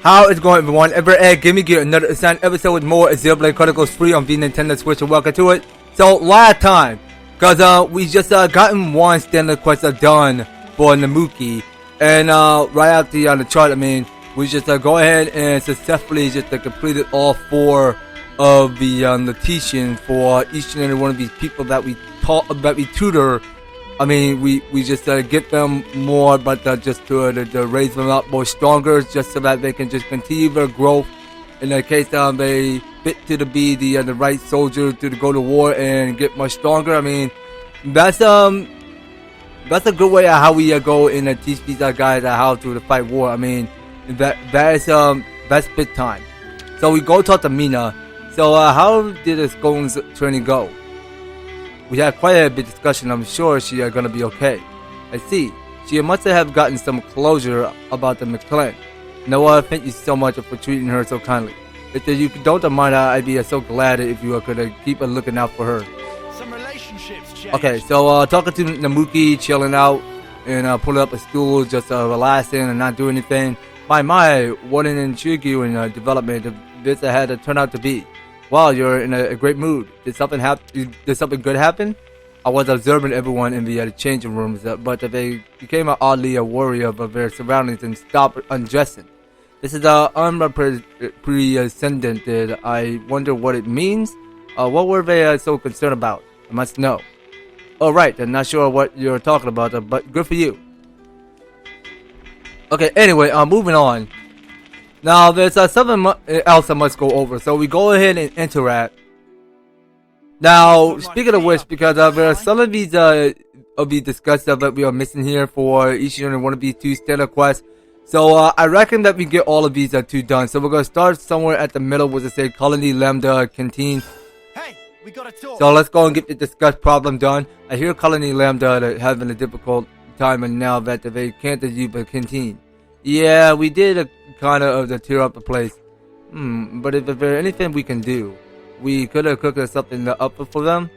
How is it going, everyone? Give me another assigned episode with more Xenoblade Chronicles free on the Nintendo Switch, and welcome to it. So last time, cause we just gotten one standard quest done for Namuki, and right after the chart, I mean, we just go ahead and successfully just completed all 4 of the teaching for each and every one of these people that we taught, that we tutor. I mean, we just get them more, but just to raise them up more stronger, just so that they can just continue their growth. In the case they fit to be the right soldier to go to war and get much stronger. I mean, that's a good way of how we go and teach these guys how to fight war. I mean, that's big time. So we go talk to Mina. So how did this Gone's training go? We had quite a bit of discussion. I'm sure she are gonna be okay. I see. She must have gotten some closure about the McClellan. Noah, thank you so much for treating her so kindly. If you don't mind, I'd be so glad if you could keep looking out for her. Some relationships change. Okay, so talking to Namuki, chilling out, and pulling up a stool, just relaxing and not doing anything. My, what an intriguing development this had to turn out to be. Wow, you're in a great mood. Did something good happen? I was observing everyone in the changing rooms, but they became oddly wary of their surroundings and stopped undressing. This is unprecedented. I wonder what it means. What were they so concerned about? I must know. Oh, right. I'm not sure what you're talking about, but good for you. Okay, anyway, moving on. Now, there's something else I must go over, so we go ahead and interact. Now, speaking of which, because there are some of these will be discussed that we are missing here for each and one of these 2 standard quests. So I reckon that we get all of these 2 done. So we're gonna start somewhere at the middle, which is say Colony Lambda Canteen. Hey, we gotta talk. So let's go and get the discussed problem done. I hear Colony Lambda having a difficult time, and now that they can't use the Canteen. Yeah, we did kind of tear up the place. But if there's anything we can do, we could have cooked something up for them.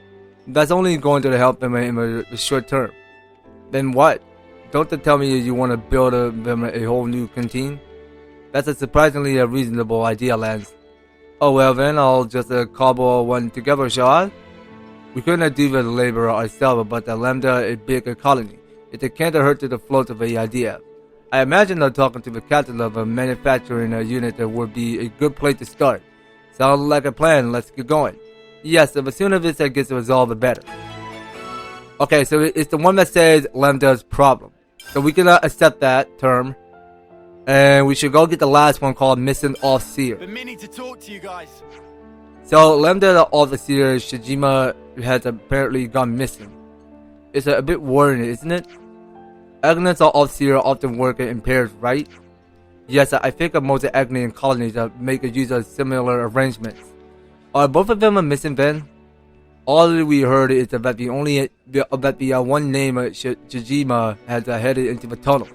That's only going to help them in the short term. Then what? Don't tell me you want to build them a whole new canteen? That's a surprisingly reasonable idea, Lance. Oh well, then I'll just cobble one together, shall I? We couldn't do the labor ourselves, but the Lambda is a big colony. It can't hurt to the float of the idea. I imagine that talking to the captain of a manufacturing unit would be a good place to start. Sounds like a plan. Let's get going. Yes, the sooner this gets resolved, the better. Okay, so it's the one that says Lambda's problem. So we can accept that term. And we should go get the last one called Missing Officer. Been meaning to talk to you guys. So Lambda, the officer, Shijima, has apparently gone missing. It's a bit worrying, isn't it? Agnes or officer often work in pairs, right? Yes, I think most Agnes and colonies make use of similar arrangements. Are both of them missing then? All we heard is that the one name Shijima has headed into the tunnel.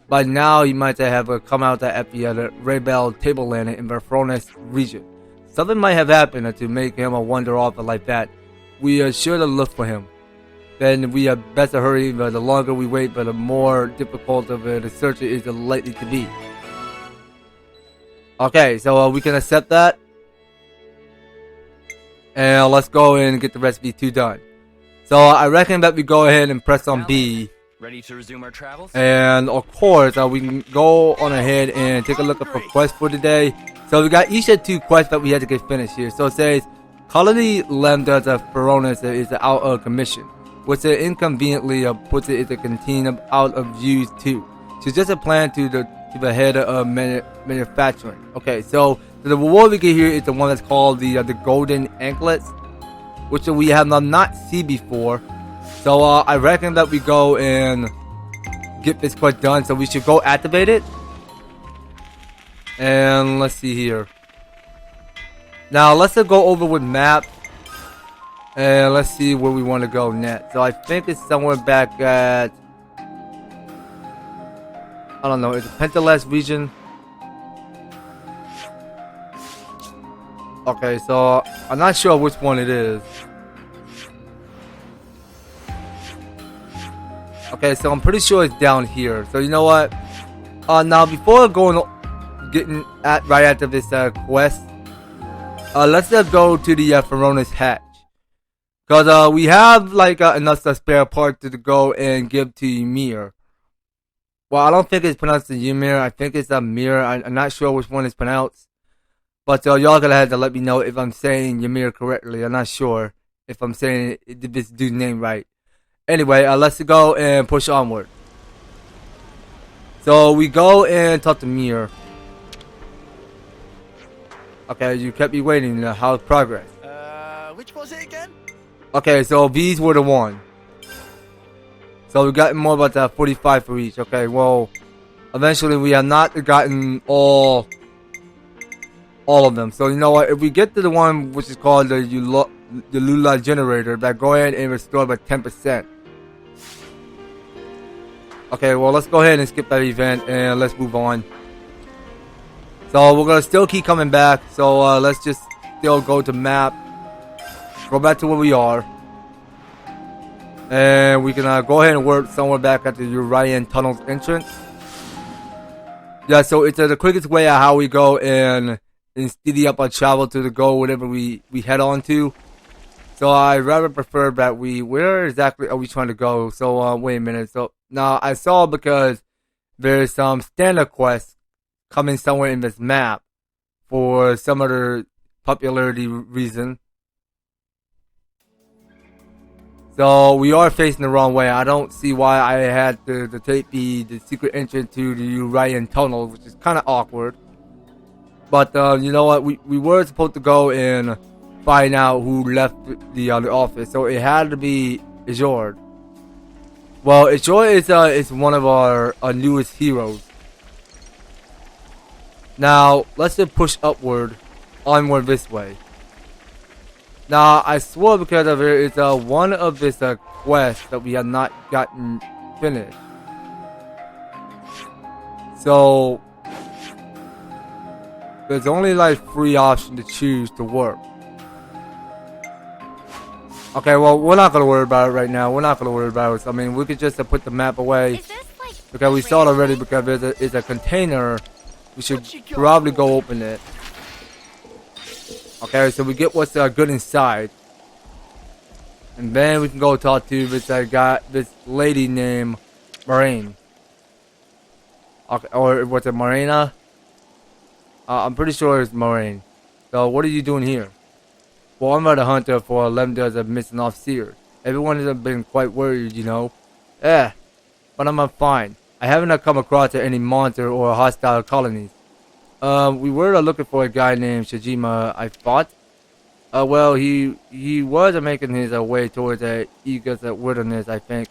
By now, he might have come out at the Rebel Tableland in the Fronis region. Something might have happened to make him wander off like that. We should look for him. Then we best hurry. The longer we wait, the more difficult of the search is likely to be. Okay, so we can accept that. And let's go and get the rest of these 2 done. So I reckon that we go ahead and press on B. Ready to resume our travels? And of course, we can go on ahead and take a look at the quests for today. So we got each of 2 quests that we had to get finished here. So it says, Colony Lambda's Feronis is out of commission, which inconveniently puts it in the canteen out of use too. So just a plan to the head of manufacturing. Okay, so the reward we get here is the one that's called the golden anklets, which we have not seen before. So I reckon that we go and get this quest done. So we should go activate it. And let's see here. Now let's go over with map. And let's see where we want to go next. So I think it's somewhere back at, I don't know, it's the Pentelas region. Okay, so I'm not sure which one it is. Okay, so I'm pretty sure it's down here. So you know what? Now before going getting at right after this quest. Let's just go to the Ferona's hatch. Cause we have like enough spare parts to go and give to Ymir. Well, I don't think it's pronounced Ymir. I think it's Mir. I'm not sure which one is pronounced. But y'all gonna have to let me know if I'm saying Ymir correctly. I'm not sure if I'm saying this dude's name right. Anyway, let's go and push onward. So we go and talk to Mir. Okay, you kept me waiting. How's progress? Which was it again? Okay, so these were the one. So we got more about 45 for each. Okay, well, eventually we have not gotten all of them. So you know what? If we get to the one which is called the Lula generator, that go ahead and restore by 10%. Okay, well let's go ahead and skip that event and let's move on. So we're gonna still keep coming back. So let's just still go to map. Go back to where we are. And we can go ahead and work somewhere back at the Urian Tunnels entrance. Yeah, so it's the quickest way of how we go and steady up our travel to the goal, whatever we head on to. So I rather prefer that where exactly are we trying to go? So wait a minute. So now I saw because there's some standard quests coming somewhere in this map for some other popularity reason. So we are facing the wrong way. I don't see why I had to take the secret entrance to the Urian Tunnel, which is kind of awkward. But you know what? We were supposed to go and find out who left the office. So it had to be Izord. Well, Izord is one of our newest heroes. Now let's just push onward this way. Now, I swore because of it is one of this quests that we have not gotten finished. So, there's only like 3 options to choose to work. Okay, well, we're not going to worry about it right now. We're not going to worry about it. I mean, we could just put the map away. Because we saw it already because it's a container. We should probably go open it. Okay, so we get what's good inside, and then we can go talk to this lady named Marine. Okay, or was it Marina? I'm pretty sure it's Marine. So what are you doing here? Well, I'm at a hunter for Lambda's missing officer. Everyone has been quite worried, you know. Yeah, but I'm fine. I haven't come across any monster or hostile colonies. We were looking for a guy named Shijima, I thought. Well, he was making his way towards Eagle's wilderness, I think.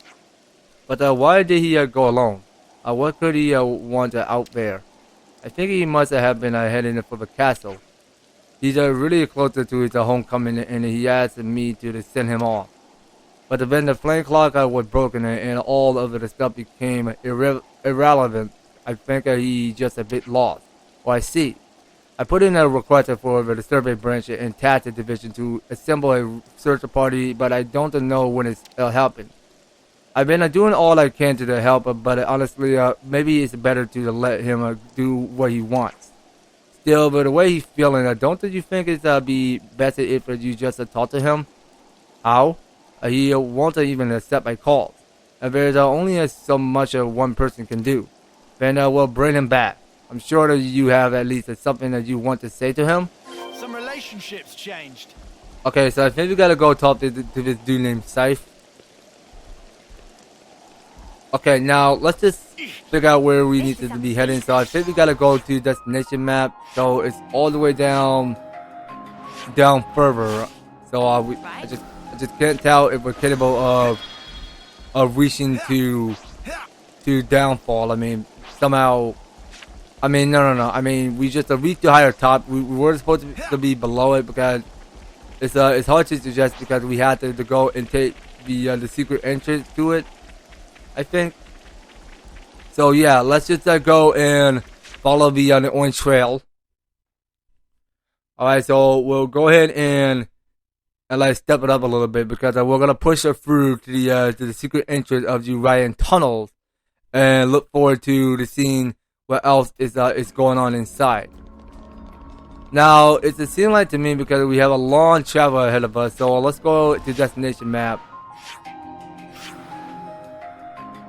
But why did he go alone? What could he want out there? I think he must have been heading for the castle. He's really closer to his homecoming, and he asked me to send him off. But then the flame clock was broken, and all of the stuff became irrelevant. I think he just a bit lost. Oh, I see. I put in a request for the survey branch and task division to assemble a search party, but I don't know when it's helping. I've been doing all I can to help, but honestly, maybe it's better to let him do what he wants. Still, but the way he's feeling, don't you think it's be better if you just talk to him? How? He won't even accept my calls. There's only so much one person can do. Then we'll bring him back. I'm sure that you have at least something that you want to say to him. Some relationships changed. Okay, so I think we gotta go talk to this dude named Scythe. Okay, now let's just figure out where we need to be heading. So I think we gotta go to destination map. So it's all the way down further. So I just can't tell if we're capable of reaching to downfall. I mean, somehow. I mean, no. I mean, we just reached the higher top. We were supposed to be below it because it's hard to suggest because we had to go and take the secret entrance to it, I think. So yeah, let's just go and follow the orange trail. All right, so we'll go ahead and like step it up a little bit because we're gonna push it through to the secret entrance of the Urian Tunnels and look forward to seeing what else is going on inside. Now, it seems like to me because we have a long travel ahead of us, so let's go to destination map.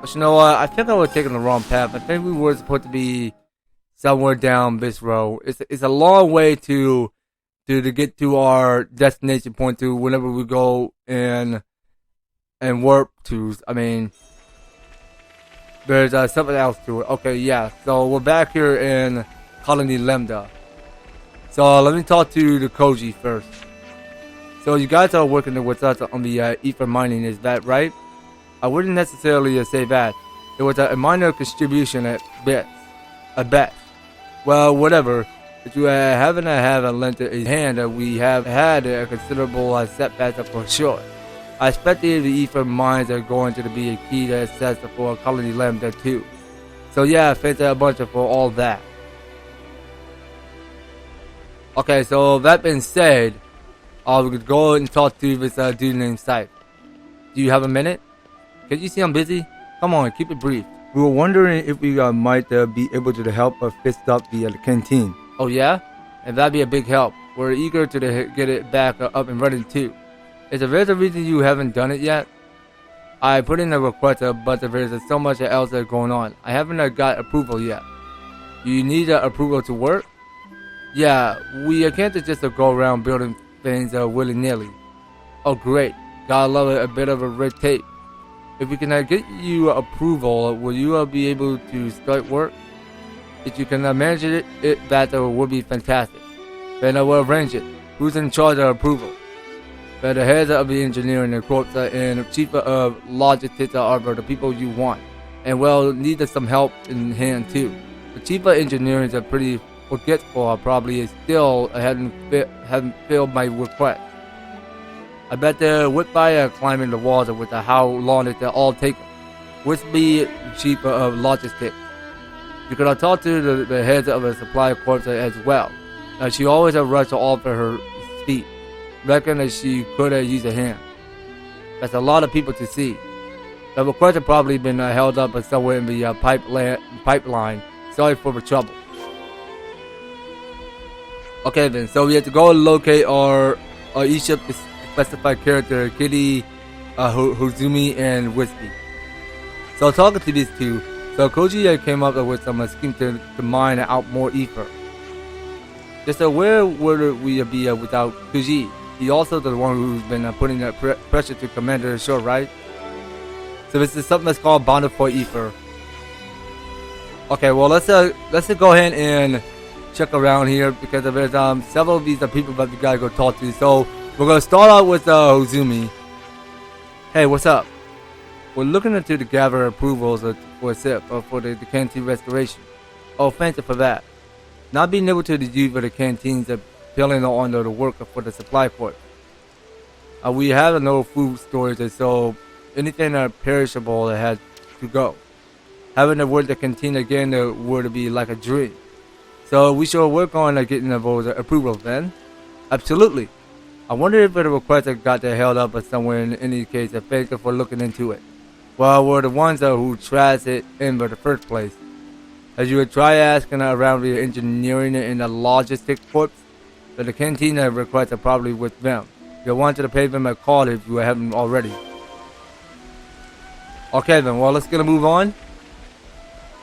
But you know what? I think I was taking the wrong path. I think we were supposed to be somewhere down this road. It's a long way to get to our destination point to whenever we go and warp to. I mean, there's something else to it. Okay, yeah. So we're back here in Colony Lambda. So let me talk to the Koji first. So you guys are working with us on the ether mining, is that right? I wouldn't necessarily say that. It was a minor contribution at best. Well, whatever. If you haven't lent a hand, we have had a considerable setback for sure. I expect the ether mines are going to be a key to access for Colony Lambda too. So yeah, thanks a bunch for all that. Okay, so that being said, we could go and talk to this dude named Sight. Do you have a minute? Can you see I'm busy? Come on, keep it brief. We were wondering if we might be able to help fix up the canteen. Oh yeah? And that'd be a big help. We're eager to get it back up and running too. Is there a reason you haven't done it yet? I put in a request, but there's so much else going on. I haven't got approval yet. You need approval to work? Yeah, we can't just go around building things willy-nilly. Oh great, gotta love it, a bit of a red tape. If we can get you approval, will you be able to start work? If you can manage it, that would be fantastic. Then I will arrange it. Who's in charge of approval? The heads of the engineering corps and chief of logistics are the people you want. And well, need some help in hand too. The chief of engineering is pretty forgetful. I probably still haven't filled my request. I bet they're whipped by climbing the walls with how long it all takes. With me, chief of logistics. You could talk to the heads of the supply corps as well. She always rushed off her feet. Reckon that she could use a hand. That's a lot of people to see. The request has probably been held up somewhere in the pipeline. Sorry for the trouble. Okay then, so we have to go and locate our each specified character, Kitty, Hozumi, and Whiskey. So talking to these two, so Koji came up with some scheme to mine out more ether. Just where would we be without Koji? He also the one who's been putting that pressure to Commander Shore, right? So this is something that's called bonded for ether. Okay, well let's go ahead and check around here because there's several of these people that we gotta go talk to. So we're gonna start out with Hozumi. Hey, what's up? We're looking into the gather approvals for a SIP for the canteen restoration. Oh, thank you for that. Not being able to use for the canteens are filling on the work for the supply port. We have no food storage, so anything perishable had to go. Having to work the canteen again would be like a dream. So we should work on getting those approvals then. Absolutely. I wonder if the request got held up somewhere. In any case, thank you for looking into it. Well, we're the ones who trashed it in the first place. As you would try asking around the engineering and the logistics corps, the canteen requests are probably with them. You'll want to pay them a call if you haven't already. Okay then, well let's move on.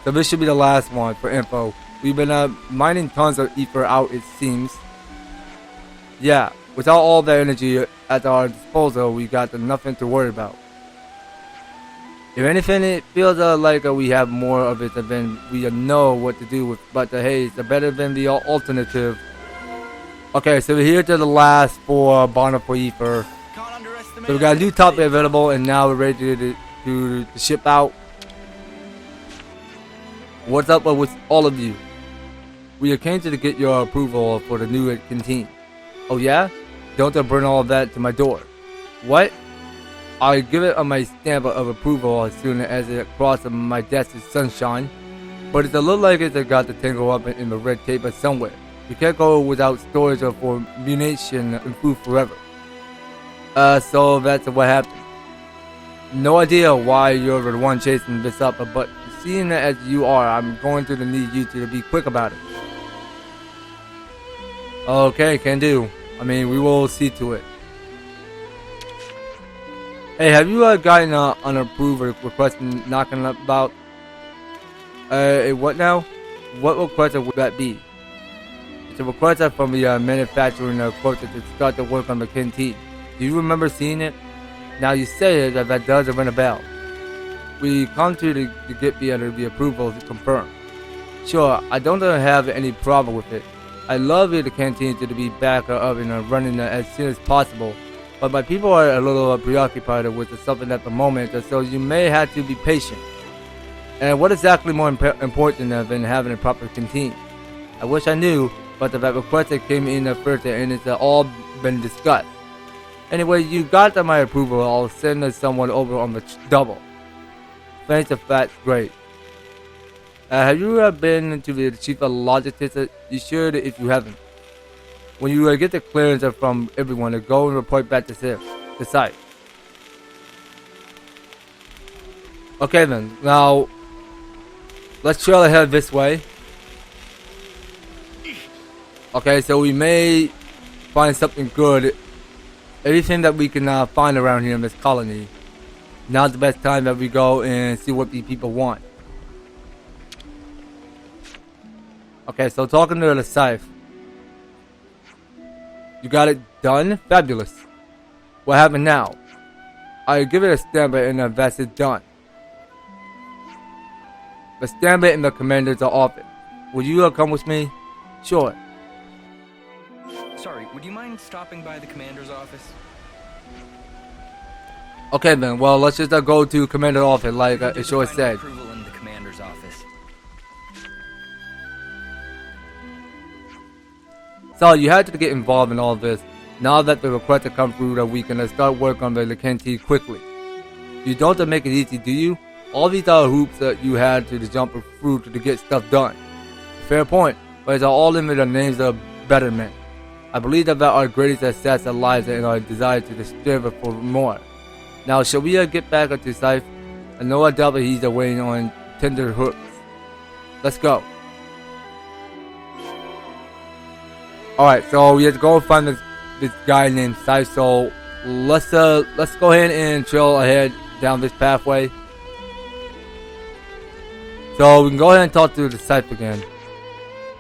So this should be the last one for info. We've been mining tons of ether out, it seems. Yeah, without all that energy at our disposal, we got nothing to worry about. If anything, it feels like we have more of it than we know what to do with. But hey, it's better than the alternative. Okay, so we're here to the last for bonded for ether. So we got a new topic available, and now we're ready to ship out. What's up with all of you? We came to get your approval for the new canteen. Oh yeah? Don't burn all of that to my door. What? I give it my stamp of approval as soon as it crosses my desk is sunshine. But it looks like it's got to tangle up in the red tape somewhere. You can't go without storage for munition and food forever. So that's what happened. No idea why you're the one chasing this up, but seeing it as you are, I'm going to need you to be quick about it. Okay, can do. I mean, we will see to it. Hey, have you gotten an approved request knocking about? What now? What request would that be? It's a request from the manufacturing quota to start the work on the canteen. Do you remember seeing it? Now you say it, that does ring a bell. We come to get the approval to confirm. Sure, I don't have any problem with it. I love the canteen to be back up and running as soon as possible. But my people are a little preoccupied with something at the moment, so you may have to be patient. And what is exactly more important than having a proper canteen? I wish I knew, but that request came in first and it's all been discussed. Anyway, you got my approval. I'll send someone over on the double. Thanks, that's great. Have you been to the chief logistician? You should if you haven't. When you get the clearance from everyone, go and report back to the site. Okay then, now let's trail ahead this way. Okay, so we may find something good. Everything that we can find around here in this colony. Now's the best time that we go and see what these people want. Okay, so talking to the scythe. You got it done? Fabulous. What happened now? I give it a stamp and that's it done. The stamp in the commander's office. Will you come with me? Sure. Sorry, would you mind stopping by the commander's office? Okay then, well let's just go to commander's office like it sure said. Approval in the commander's office. So you had to get involved in all this. Now that the request has come through, that we can start work on the canteen quickly. You don't make it easy, do you? All these are hoops that you had to jump through to get stuff done. Fair point, but it's all in the names of betterment. I believe that our greatest success lies in our desire to strive for more. Now, shall we get back to Scythe? I know I doubt that he's waiting on tender hooks. Let's go. Alright, so we have to go and find this guy named Scythe. So let's go ahead and trail ahead down this pathway. So we can go ahead and talk to the Scythe again.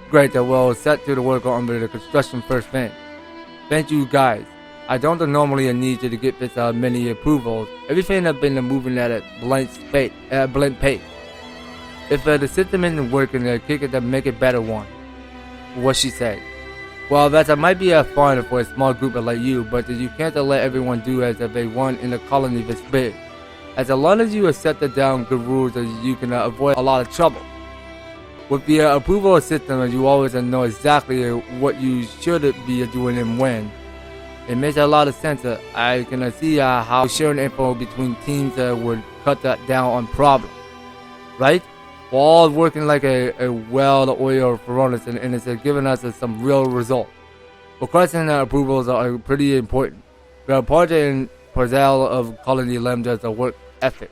Great, that we'll set to the work on the construction first thing. Thank you guys. I don't normally need you to get this many approvals. Everything has been moving at a blank pace. If the system isn't working, kick it to make it better one. What she said. Well, that might be fun for a small group like you, but you can't let everyone do as they want in a colony this big. As long as you set down good rules, you can avoid a lot of trouble. With the approval system, you always know exactly what you should be doing and when. It makes a lot of sense. I can see how sharing info between teams would cut that down on problems. Right? We're all working like a well-oiled furnace and it's giving us some real results. Requests and approvals are pretty important. We are part and parcel of Colony Lambda's work ethic.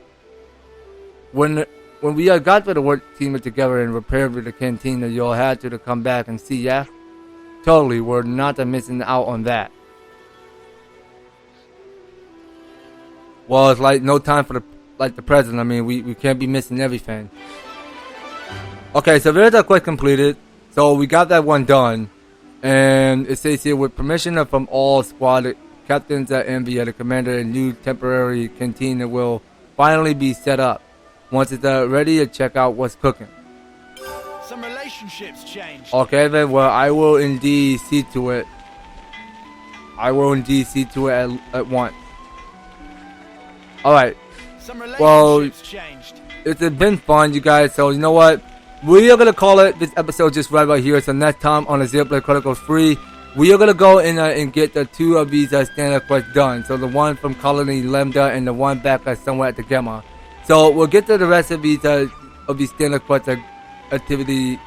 When we got to the work team together and repaired the canteen, you'll have to come back and see, yeah? Totally, we're not missing out on that. Well, it's like no time for the present. I mean, we can't be missing everything. Okay, so there's a quest completed. So we got that one done. And it says here, with permission from all squad captains and the commander, a new temporary canteen will finally be set up. Once it's ready, check out what's cooking. Some relationships changed. Okay then, well I will indeed see to it. I will indeed see to it at once. Alright. Some Well, relationships changed. It's been fun, you guys. So you know what? We are gonna call it this episode just right here. So next time on the Xenoblade Chronicles 3, we are gonna go in and get the two of these standard quests done. So the one from Colony Lambda and the one back somewhere at the Gamma. So we'll get to the rest of these standard quest activity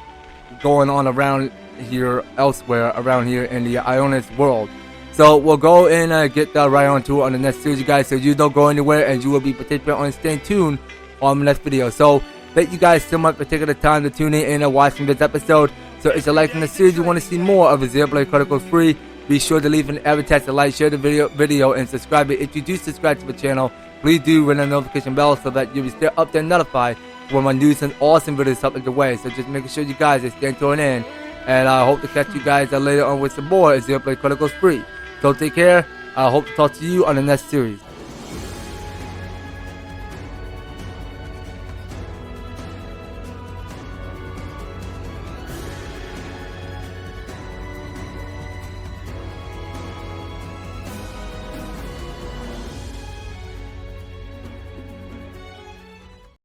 going on around here, elsewhere around here in the Ionis world. So we'll go in and get right on to it on the next series, you guys. So you don't go anywhere and you will be participating on staying tuned on the next video. So Thank you guys so much for taking the time to tune in and watching this episode. So if you're liking the series, you want to see more of Xenoblade Chronicles 3, be sure to leave an EverTastic like, share the video, and subscribe. If you do subscribe to the channel, please do ring the notification bell so that you'll be still up there notified when my news and awesome videos up the way. So just making sure you guys are staying tuned in. And I hope to catch you guys later on with some more Xenoblade Chronicles 3. So take care. I hope to talk to you on the next series.